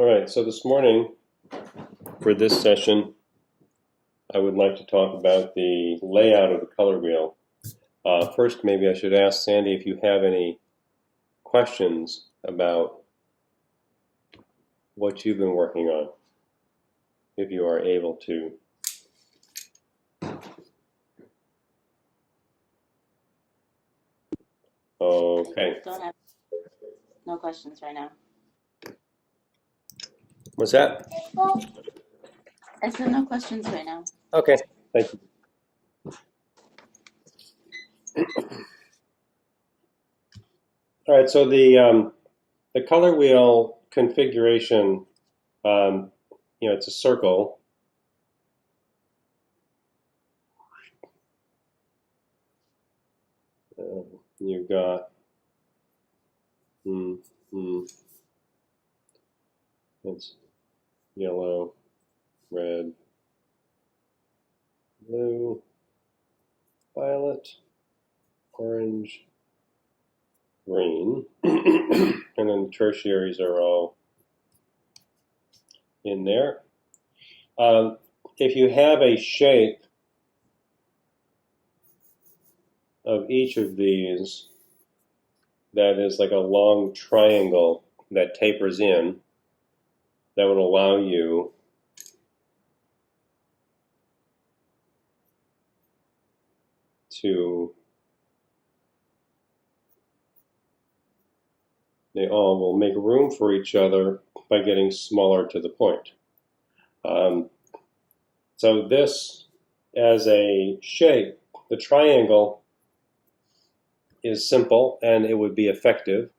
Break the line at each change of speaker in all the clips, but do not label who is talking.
All right, so this morning for this session, I would like to talk about the layout of the color wheel. First, maybe I should ask Sandy if you have any questions about what you've been working on, if you are able to. Okay.
Don't have no questions right now.
What's that?
I said no questions right now.
Okay, thank you. All right, so the color wheel configuration, it's a circle. You've got it's yellow, red, blue, violet, orange, green, and then the tertiaries are all in there. If you have a shape of each of these that is like a long triangle that tapers in, that would allow you to, they all will make room for each other by getting smaller to the point. So this, as a shape, the triangle is simple and it would be effective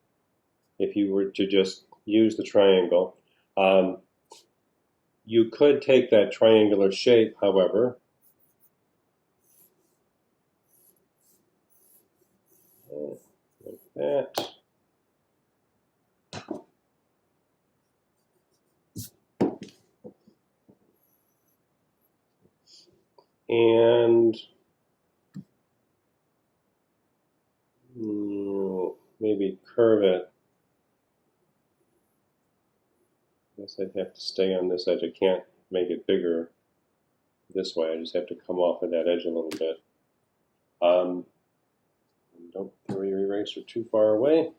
if you were to just use the triangle. You could take that triangular shape, however, like that. And maybe curve it. I guess I'd have to stay on this edge. I can't make it bigger this way. I just have to come off of that edge a little bit. Don't throw your eraser too far away.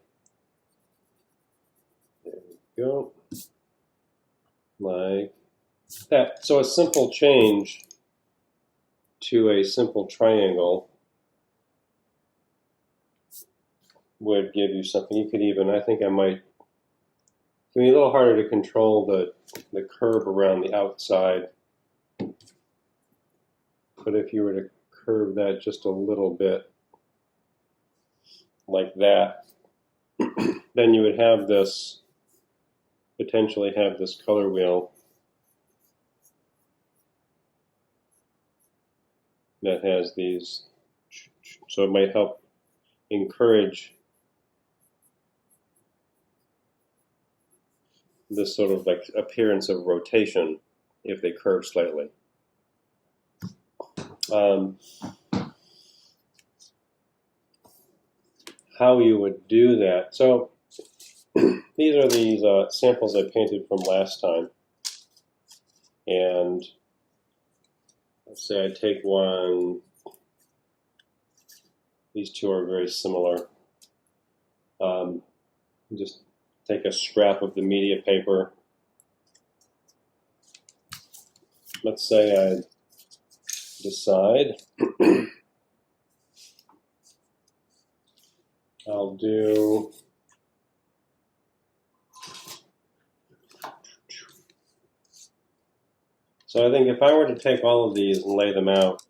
There we go. Like that. So a simple change to a simple triangle would give you something. You could even, I think I might, it's going to be a little harder to control the curve around the outside. But if you were to curve that just a little bit like that, then you would have this, potentially have this color wheel that has these, so it might help encourage this sort of like appearance of rotation if they curve slightly. How you would do that. So these are these samples I painted from last time. And let's say I take one, these two are very similar. Just take a scrap of the media paper. Let's say I decide I'll do so I think if I were to take all of these and lay them out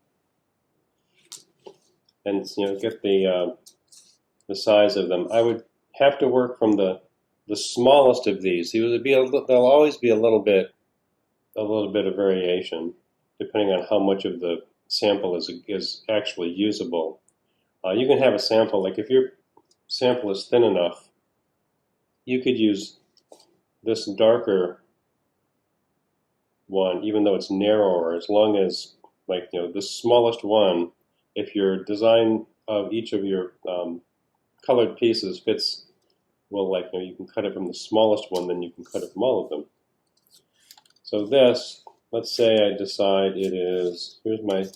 and get the size of them, I would have to work from the smallest of these. There'll always be a little bit of variation depending on how much of the sample is actually usable. You can have a sample, like if your sample is thin enough, you could use this darker one, even though it's narrower, as long as, like, the smallest one, if your design of each of your colored pieces fits, well, like, you can cut it from the smallest one, then you can cut it from all of them. So this, let's say I decide it is, here's my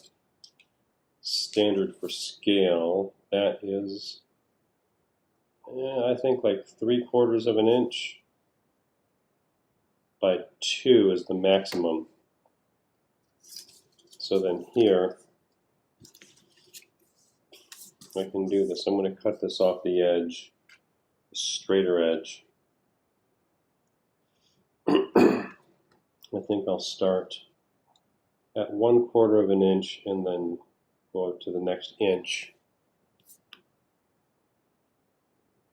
standard for scale. That is, I think like 3/4 of an inch by 2 is the maximum. So then here, I can do this. I'm going to cut this off the edge, the straighter edge. I think I'll start at 1/4 of an inch and then go up to the next inch.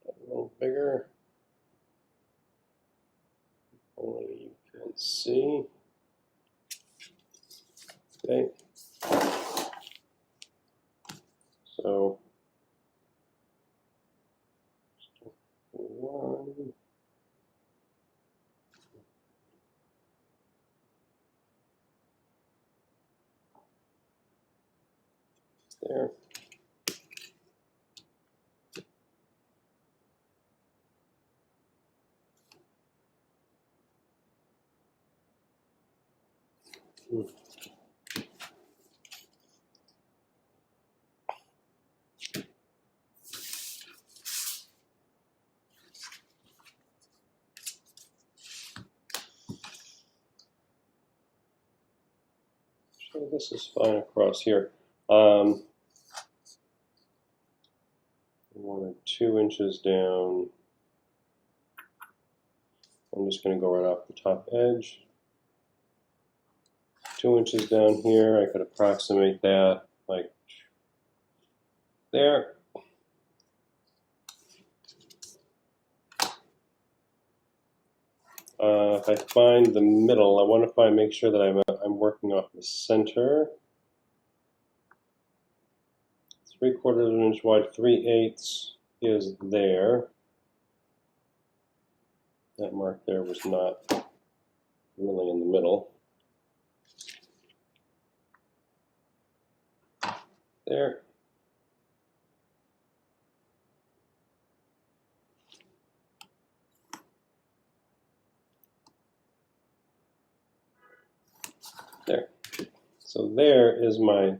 A little bigger. Only you can see. Okay. So, 1. There. So this is fine across here. I want it 2 inches down. I'm just going to go right off the top edge. 2 inches down here. I could approximate that like there. If I find the middle, I want to make sure that I'm working off the center. 3/4 of an inch wide, 3/8 is there. That mark there was not really in the middle. There. There. So there is my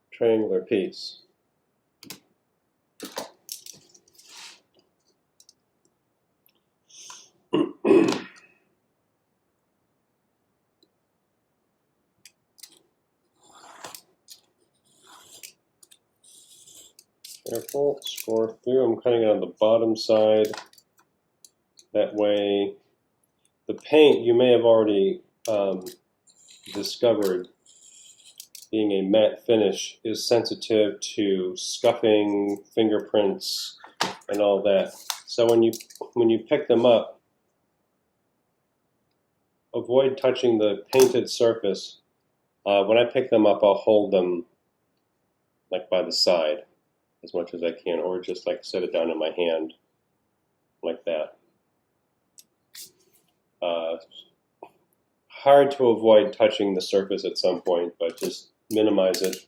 triangular piece. Careful, score through. I'm cutting it on the bottom side. That way, the paint you may have already discovered, being a matte finish, is sensitive to scuffing, fingerprints, and all that. So when you pick them up, avoid touching the painted surface. When I pick them up, I'll hold them like by the side as much as I can, or just like set it down in my hand like that. Hard to avoid touching the surface at some point, but just minimize it.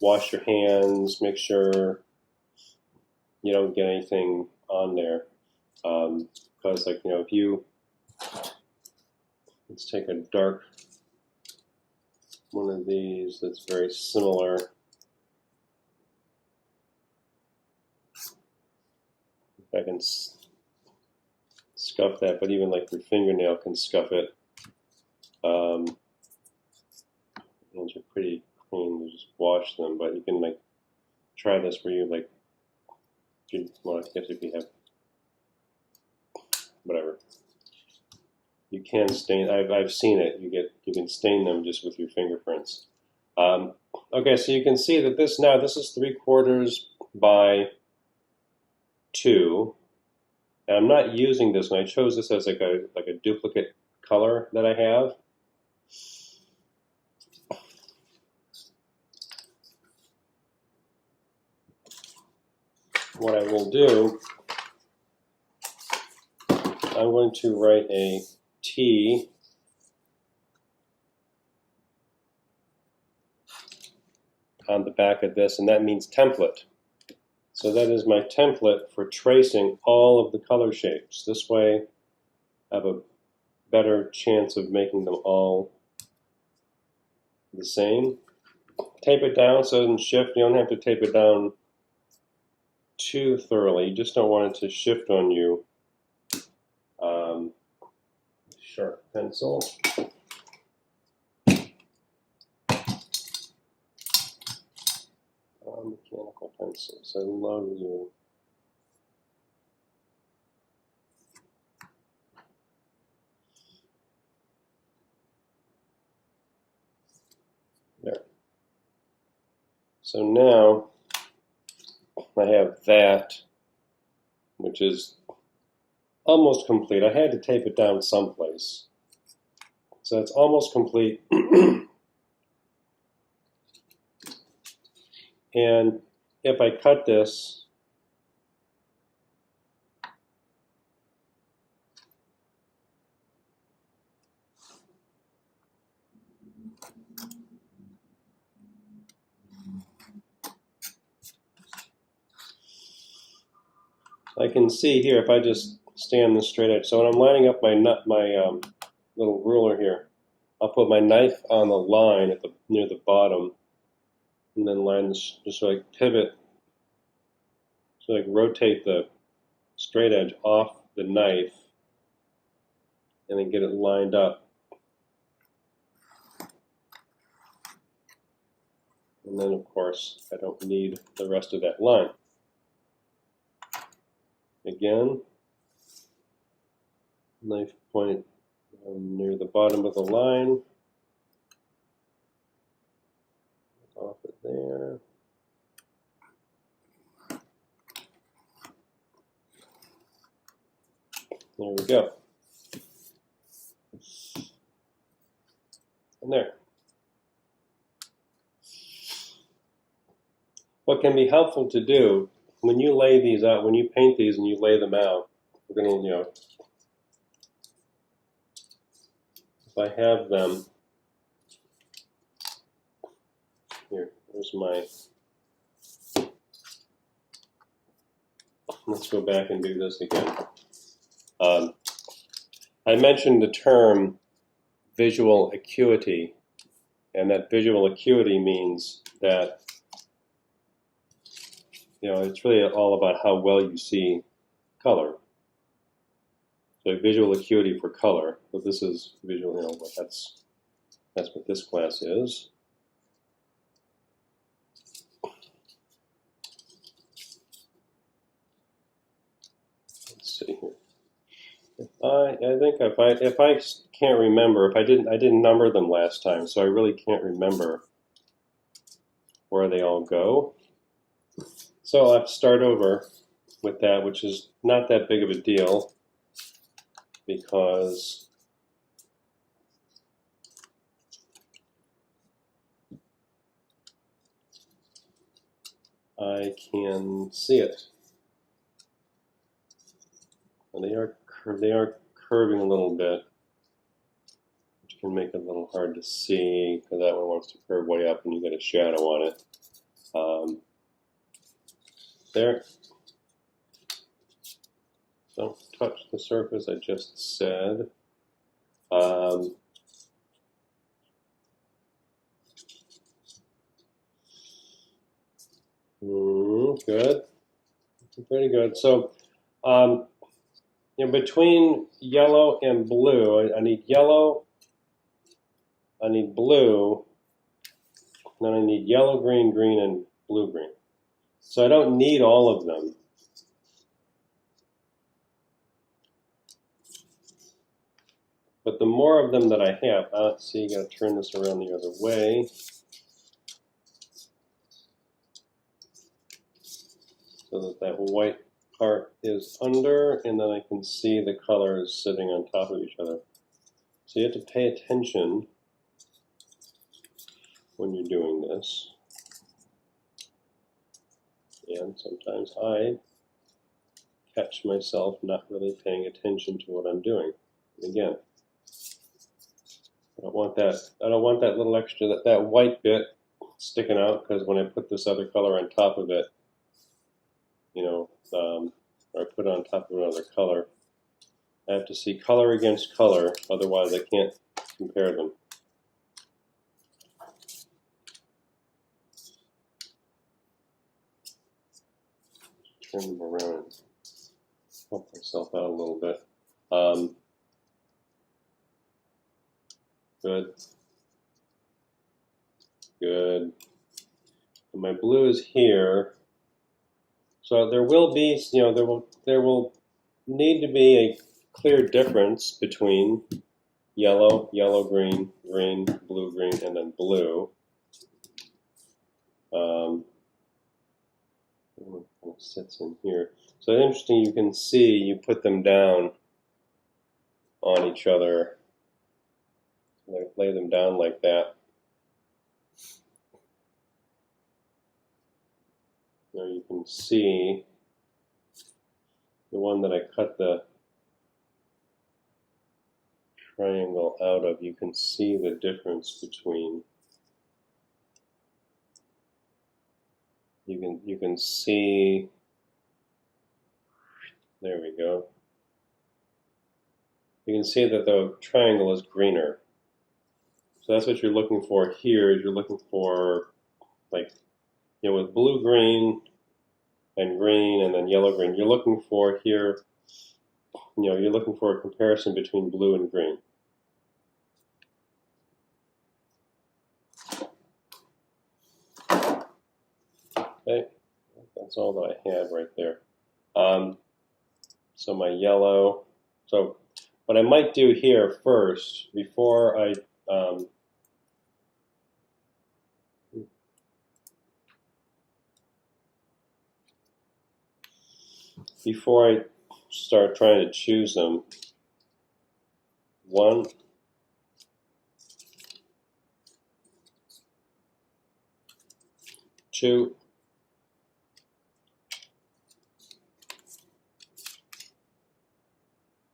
Wash your hands, make sure you don't get anything on there. Because like, if you, let's take a dark one of these that's very similar. I can scuff that, but even like your fingernail can scuff it. Hands are pretty clean, you just wash them, but you can like try this where you like, well, I guess if you have, whatever. You can stain, I've seen it, you can stain them just with your fingerprints. Okay, so you can see that this is 3/4 by 2. And I'm not using this one. I chose this as like a duplicate color that I have. What I will do, I'm going to write a T on the back of this, and that means template. So that is my template for tracing all of the color shapes. This way, I have a better chance of making them all the same. Tape it down so it doesn't shift. You don't have to tape it down too thoroughly. You just don't want it to shift on you. Sharp pencil. Mechanical pencils. I love you. There. So now I have that, which is almost complete. I had to tape it down someplace. So it's almost complete. And if I cut this, I can see here if I just stand this straight edge. So when I'm lining up my little ruler here, I'll put my knife on the line at near the bottom, and then line this, just like pivot, so like rotate the straight edge off the knife, and then get it lined up. And then of course I don't need the rest of that line. Again, knife point near the bottom of the line, off it there. There we go. And there. What can be helpful to do when you lay these out, when you paint these and you lay them out, we're going to, if I have them, here's my, let's go back and do this again. I mentioned the term visual acuity, and that visual acuity means that it's really all about how well you see color. So visual acuity for color. So this is visual, that's what this class is. Let's see here. I think if I can't remember, I didn't number them last time, so I really can't remember where they all go. So I'll have to start over with that, which is not that big of a deal because I can see it. And they are curving a little bit, which can make it a little hard to see because that one wants to curve way up and you get a shadow on it. There. Don't touch the surface, I just said. Good. Pretty good. So, between yellow and blue, I need yellow, I need blue, then I need yellow, green, green, and blue, green. So I don't need all of them. But the more of them that I have, let's see, you got to turn this around the other way. So that white part is under, and then I can see the colors sitting on top of each other. So you have to pay attention when you're doing this. And sometimes I catch myself not really paying attention to what I'm doing. Again, I don't want that little extra, that white bit sticking out, because when I put this other color on top of it, or I put it on top of another color, I have to see color against color, otherwise I can't compare them. Turn them around and help myself out a little bit. Good. Good. And my blue is here. So there will be, there will need to be a clear difference between yellow, yellow, green, green, blue, green, and then blue. It sits in here. So it's interesting, you can see, you put them down on each other. Lay them down like that. There you can see the one that I cut the triangle out of. You can see the difference between. You can see. There we go. You can see that the triangle is greener. So that's what you're looking for here. Is you're looking for, like, with blue, green, and green, and then yellow, green. You're looking for here. You're looking for a comparison between blue and green. Okay, that's all that I have right there. So my yellow. So what I might do here first, before I start trying to choose them, 1, 2,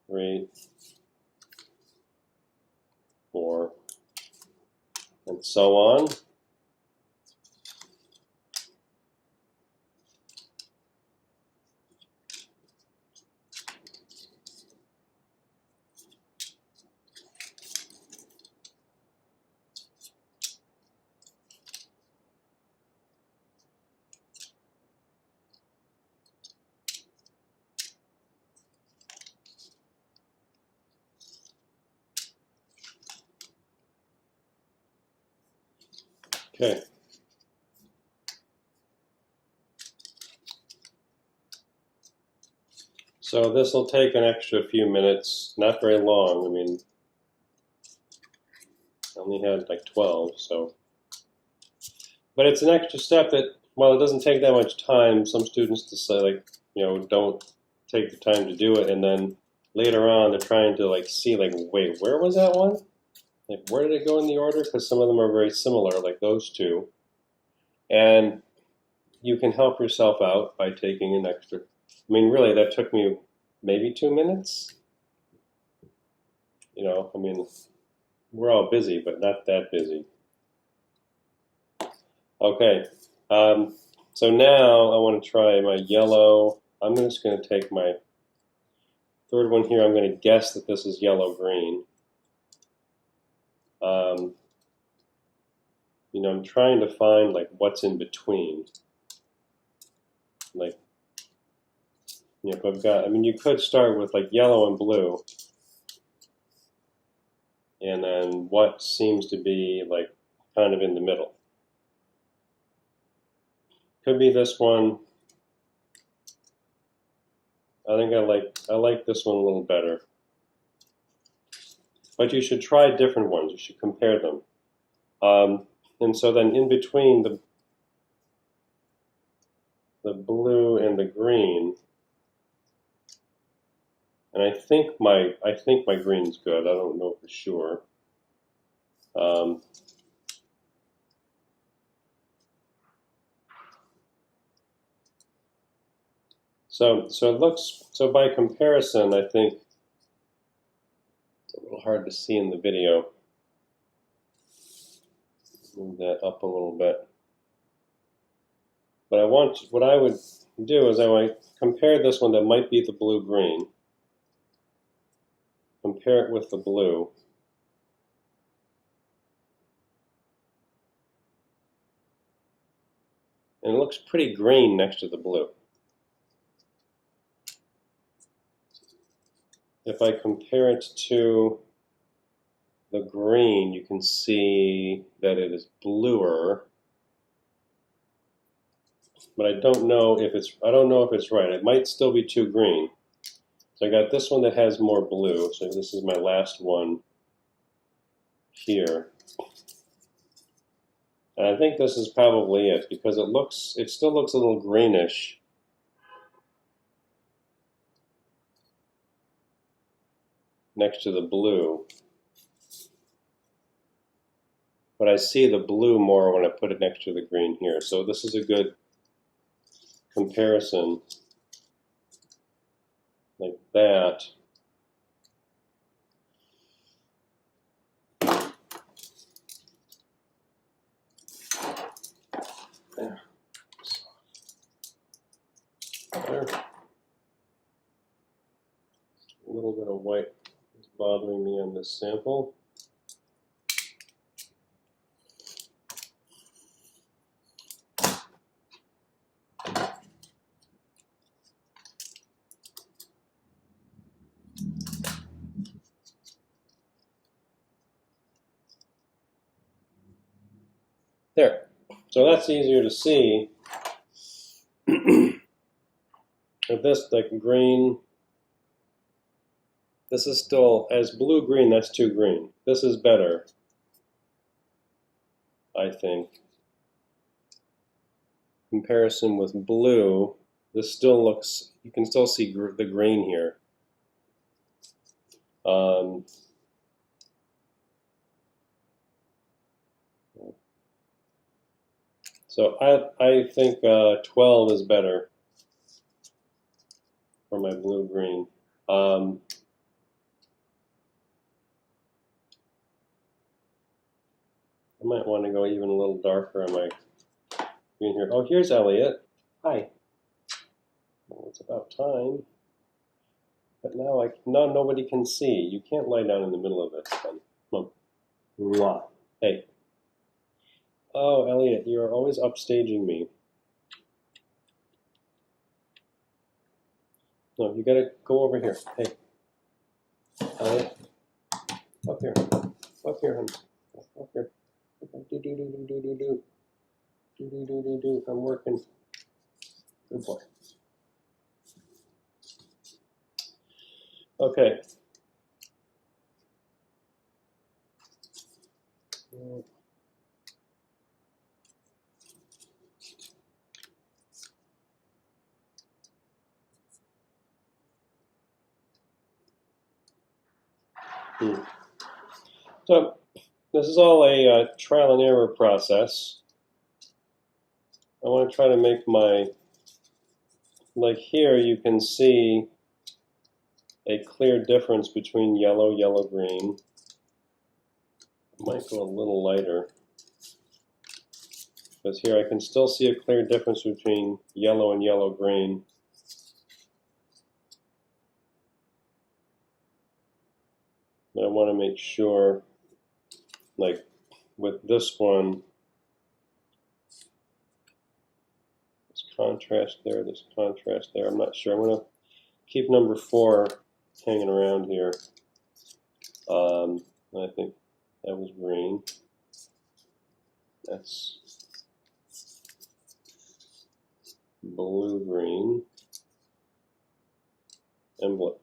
3, 4, and so on. Okay. So this will take an extra few minutes, not very long. I mean, I only had like 12, so. But it's an extra step that, well, it doesn't take that much time. Some students decide, like, don't take the time to do it, and then later on they're trying to, like, see, like, wait, where was that one? Like, where did it go in the order? Because some of them are very similar, like those two. And you can help yourself out by taking an extra. I mean, really, that took me maybe 2 minutes. I mean, we're all busy, but not that busy. Okay, so now I want to try my yellow. I'm just going to take my third one here. I'm going to guess that this is yellow-green. I'm trying to find, like, what's in between. Like, if I've got, I mean, you could start with, like, yellow and blue. And then what seems to be, like, kind of in the middle. Could be this one. I think I like this one a little better. But you should try different ones. You should compare them. And so then in between the blue and the green, and I think my green's good. I don't know for sure. So it looks, so by comparison, I think it's a little hard to see in the video. Move that up a little bit. But what I would do is I might compare this one that might be the blue-green. compare it with the blue. And it looks pretty green next to the blue. If I compare it to the green, you can see that it is bluer. But I don't know if it's right. It might still be too green. So I got this one that has more blue. So this is my last one here. And I think this is probably it because it still looks a little greenish. Next to the blue. But I see the blue more when I put it next to the green here. So this is a good comparison. Like that. There. There. A little bit of white is bothering me on this sample. There. So that's easier to see. If this, like green, this is still, as blue-green, that's too green. This is better, I think. Comparison with blue, this still looks, you can still see the green here. So I think 12 is better for my blue-green. I might want to go even a little darker on my green here. Oh, here's Elliot. Hi. Well, it's about time. But now nobody can see. You can't lie down in the middle of it. Come on. Mwah. Hey. Oh, Elliot, you are always upstaging me. No, you gotta go over here. Hey. Elliot. Up here. Up here, honey. Up here. Do. I'm working. Good boy. Okay. So this is all a trial and error process. I want to try to make my, like here you can see a clear difference between yellow, yellow-green. I might go a little lighter. Because here I can still see a clear difference between yellow and yellow-green. But I want to make sure, like with this one, there's contrast there, there's contrast there. I'm not sure. I'm going to keep number 4 hanging around here. I think that was green. That's blue-green and blue.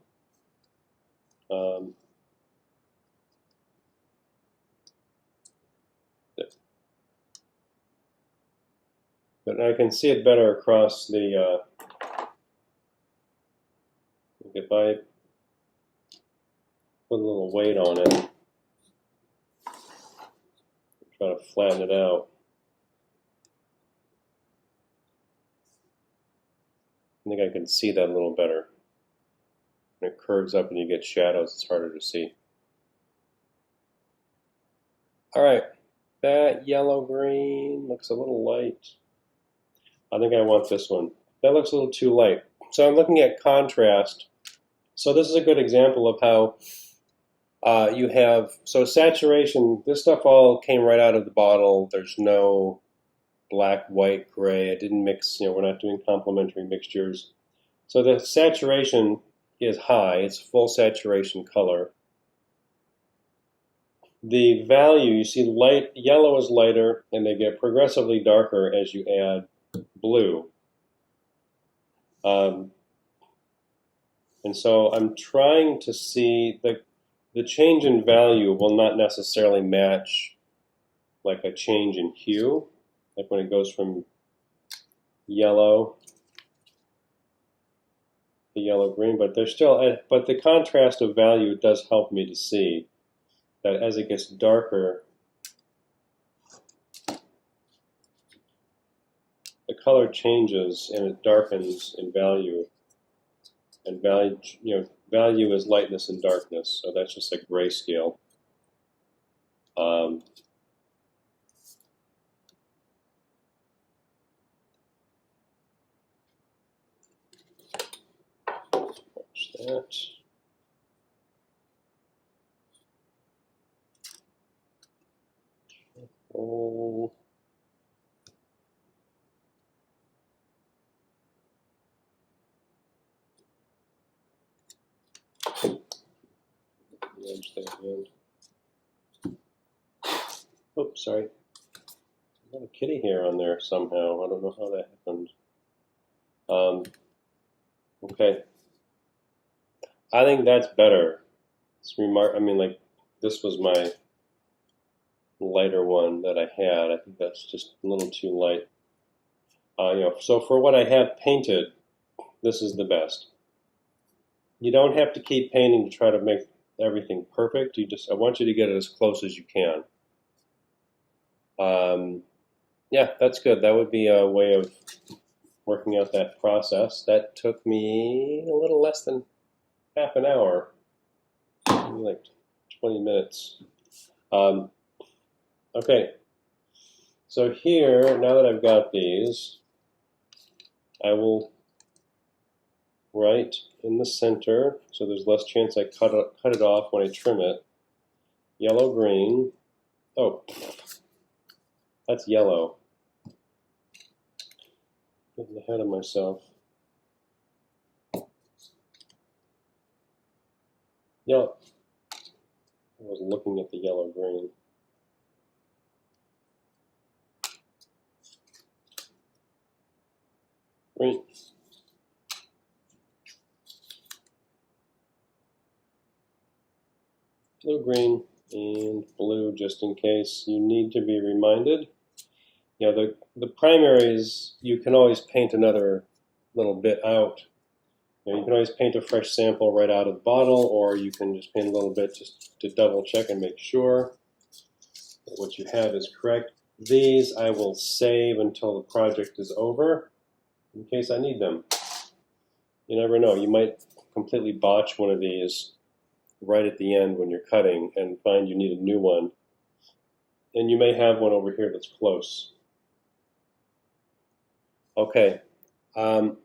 But I can see it better across the, if I put a little weight on it, try to flatten it out. I think I can see that a little better. When it curves up and you get shadows, it's harder to see. All right, that yellow-green looks a little light. I think I want this one. That looks a little too light. So I'm looking at contrast. So this is a good example of how You have, so saturation, this stuff all came right out of the bottle. There's no black, white, gray. I didn't mix, we're not doing complementary mixtures. So the saturation is high. It's full saturation color. The value, you see light, yellow is lighter, and they get progressively darker as you add blue. And so I'm trying to see the change in value will not necessarily match like a change in hue, like when it goes from yellow to yellow green, but there's still, but the contrast of value does help me to see that as it gets darker, the color changes and it darkens in value. And value, value is lightness and darkness, so that's just like grayscale. Watch that. Oh. Oops, sorry. I got a kitty hair on there somehow. I don't know how that happened. Okay. I think that's better. I mean, like, this was my lighter one that I had. I think that's just a little too light. So for what I have painted, this is the best. You don't have to keep painting to try to make everything perfect. I want you to get it as close as you can. Yeah, that's good. That would be a way of working out that process. That took me a little less than half an hour, maybe like 20 minutes. Okay, so here, now that I've got these, I will write in the center, so there's less chance I cut it off when I trim it. Yellow, green. Oh, that's yellow. Getting ahead of myself. Yellow. I was looking at the yellow, green. Green. Blue, green, and blue, just in case you need to be reminded. The primaries, you can always paint another little bit out. You can always paint a fresh sample right out of the bottle, or you can just paint a little bit just to double check and make sure that what you have is correct. These I will save until the project is over in case I need them. You never know. You might completely botch one of these right at the end when you're cutting and find you need a new one. And you may have one over here that's close. Okay. And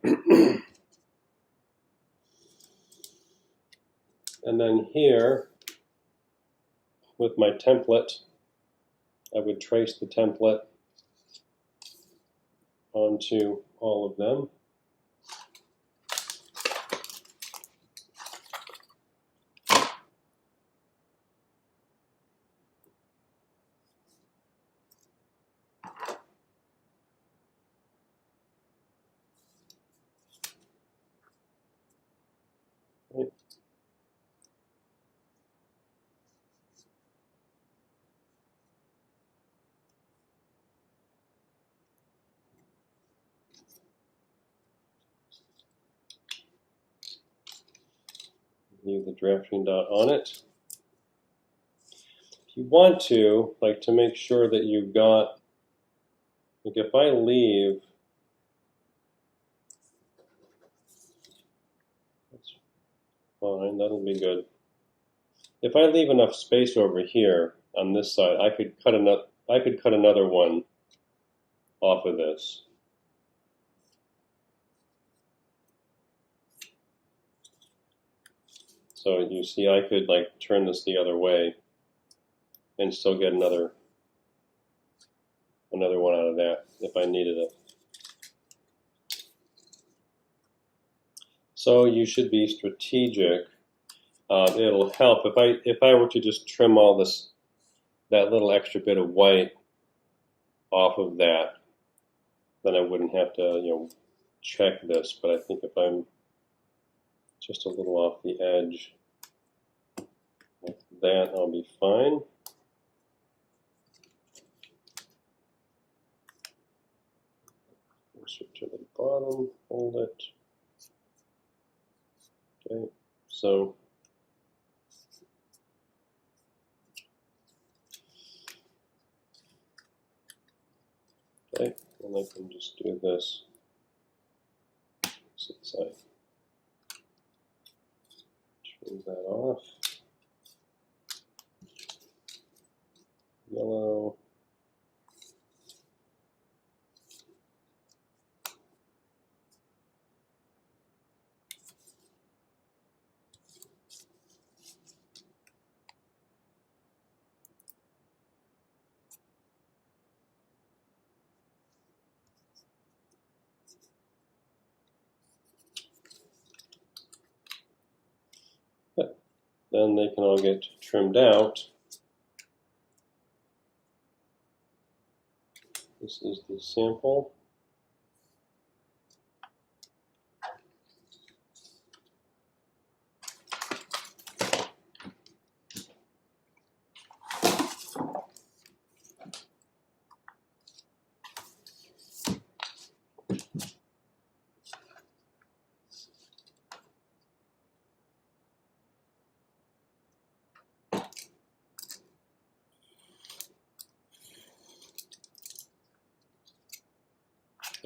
then here, with my template, I would trace the template onto all of them. Right. Leave the drafting dot on it. If you want to, like to make sure that you've got, like if I leave, that's fine, that'll be good. If I leave enough space over here on this side, I could cut another one off of this. So you see, I could like turn this the other way and still get another one out of that if I needed it. So you should be strategic. It'll help if I were to just trim all that little extra bit of white off of that, then I wouldn't have to check this. But I think if I'm just a little off the edge like that, I'll be fine. Closer to the bottom, hold it. Okay, so okay, and I can just do this since I trim that off. Yellow. Then they can all get trimmed out. This is the sample.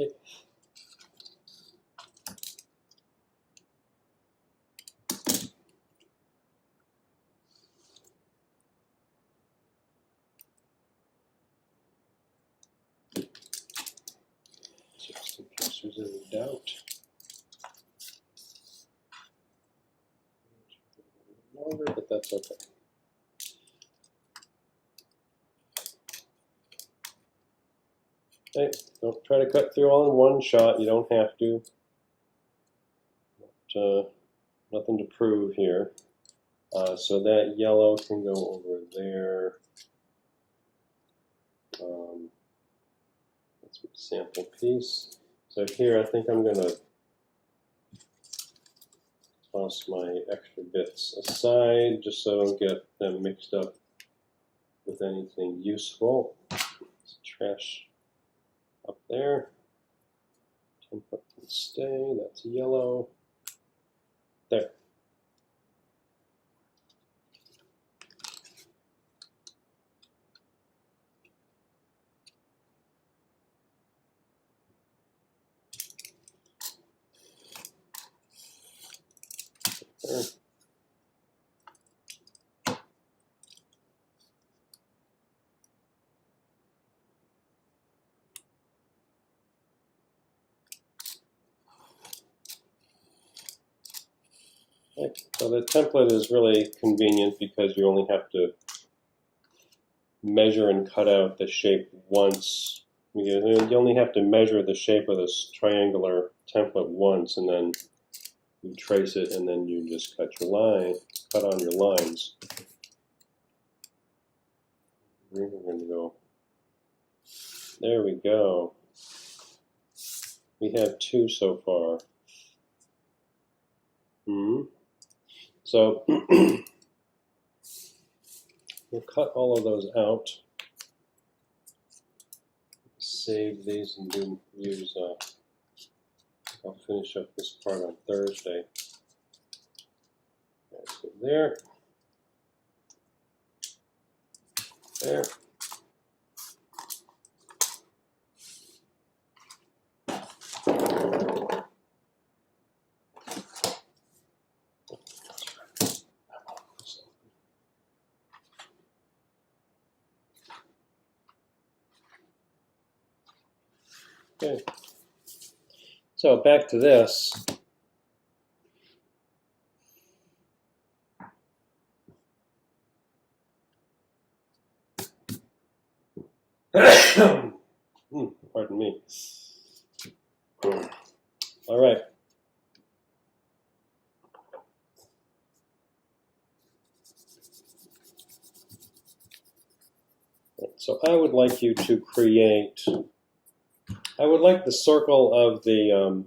Okay. Just in case there's any doubt. Longer, but that's okay. Okay, don't try to cut through all in one shot. You don't have to. But, nothing to prove here. So that yellow can go over there. That's a sample piece. So here I think I'm going to toss my extra bits aside just so I don't get them mixed up with anything useful. It's trash up there. Template can stay. That's yellow. There. There. Okay. So the template is really convenient because you only have to measure and cut out the shape once. You only have to measure the shape of this triangular template once, and then you trace it, and then you just cut on your lines. We're going to go. There we go. We have two so far. So we'll cut all of those out. Save these and use. I'll finish up this part on Thursday. Let's go there. There. Okay. So back to this. So I would like you to create, I would like the circle of the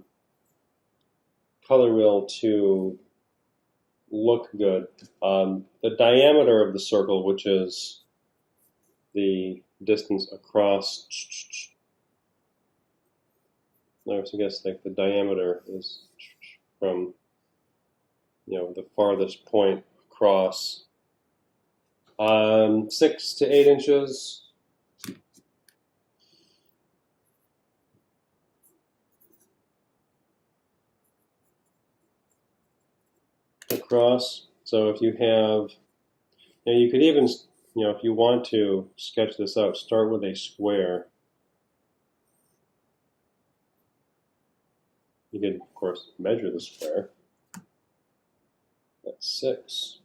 color wheel to look good. The diameter of the circle, which is the distance across, I guess like the diameter is from, the farthest point across, 6 to 8 inches. Across. So if you have, you could even, if you want to sketch this out, start with a square. You could, of course, measure the square. That's 6.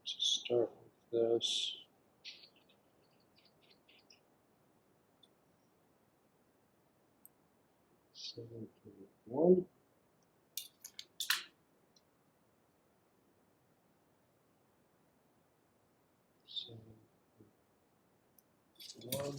Just start with this. One. One.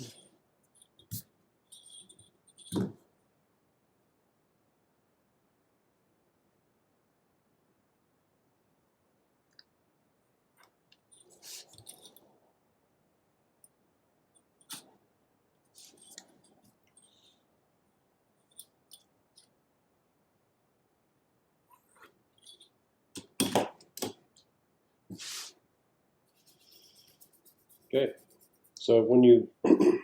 Okay, so when you, I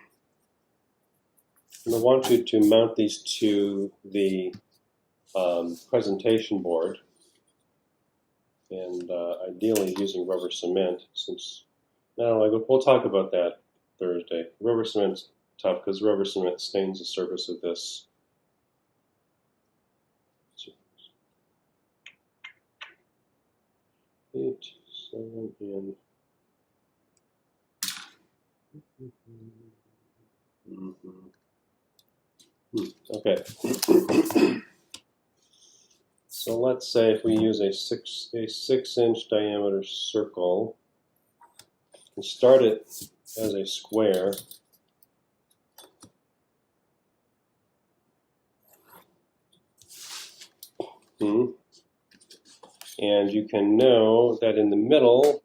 want you to mount these to the presentation board, and ideally using rubber cement, since, we'll talk about that Thursday. Rubber cement's tough because rubber cement stains the surface of this. 8, 7, and okay. So let's say if we use a 6-inch diameter circle and start it as a square. And you can know that in the middle,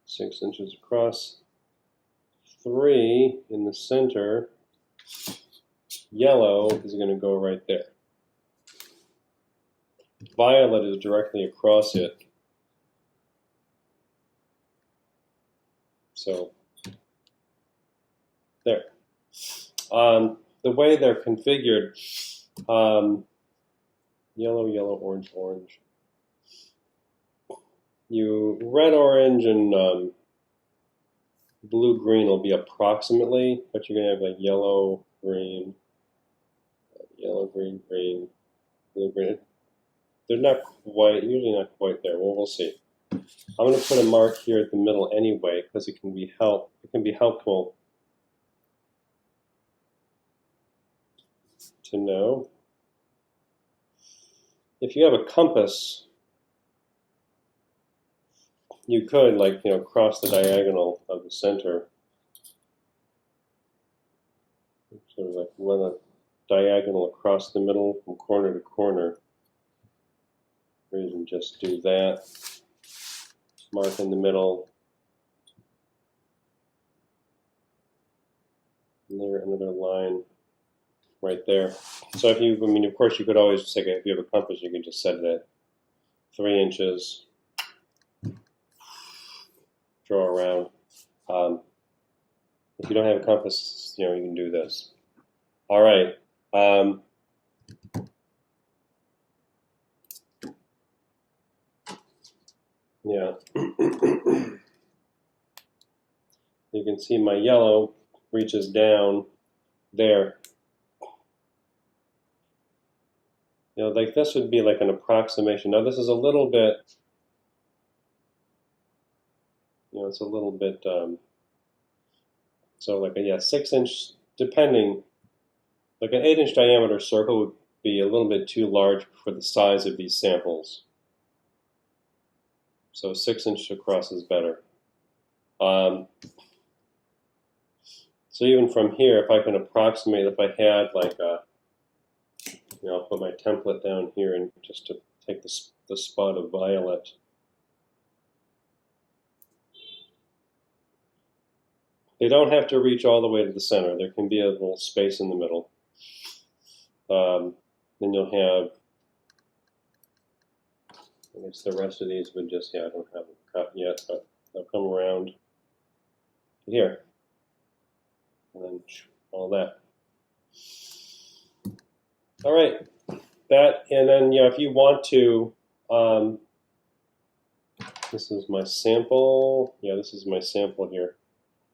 6 inches across, 3 in the center, yellow is going to go right there. Violet is directly across it. So, there. The way they're configured, yellow, yellow, orange, orange. Red, orange, and blue, green will be approximately, but you're going to have like yellow, green, green, blue, green. They're not quite, usually not quite there. Well, we'll see. I'm going to put a mark here at the middle anyway because it can be helpful to know. If you have a compass, you could cross the diagonal of the center. Sort of like run a diagonal across the middle from corner to corner. Or even just do that. Mark in the middle. And there, another line right there. So if you, of course you could always say, if you have a compass, you can just set it at 3 inches. Draw around. If you don't have a compass, you can do this. All right. Yeah. You can see my yellow reaches down there. Like this would be like an approximation. Now this is a little bit, it's a little bit, so like a 6-inch, depending, like an 8-inch diameter circle would be a little bit too large for the size of these samples. So 6 inches across is better. So even from here, if I can approximate, if I had like a, I'll put my template down here and just to take the spot of violet. They don't have to reach all the way to the center. There can be a little space in the middle. Then you'll have, I guess the rest of these would just, I don't have them cut yet, but they'll come around here. And then all that. All right, that, and then if you want to, this is my sample. Yeah, this is my sample here.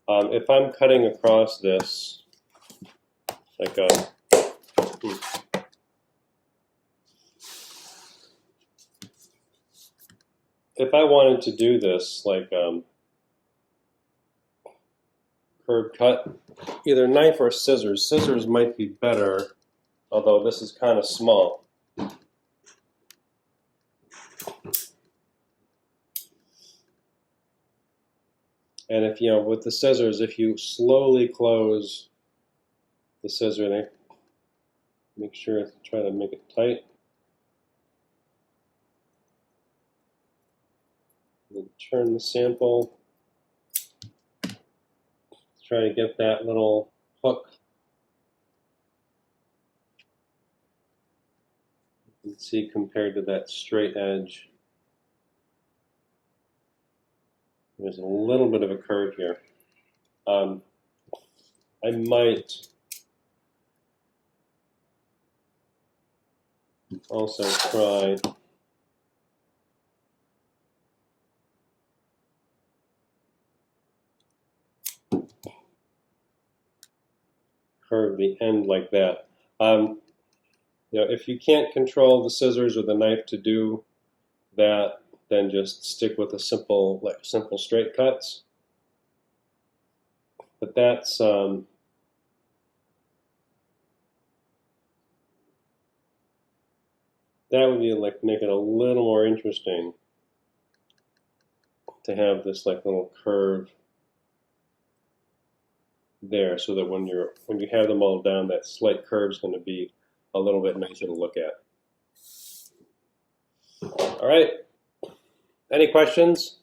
If I'm cutting across this, like if I wanted to do this, like curve cut, either knife or scissors. Scissors might be better, although this is kind of small. And if, with the scissors, if you slowly close the scissor there, make sure to try to make it tight. Then turn the sample. Try to get that little hook. You can see compared to that straight edge, there's a little bit of a curve here. I might also try curve the end like that. If you can't control the scissors or the knife to do that, then just stick with a simple straight cuts. But that's that would be like make it a little more interesting to have this like little curve there, so that when you have them all down, that slight curve is going to be a little bit nicer to look at. All right. Any questions?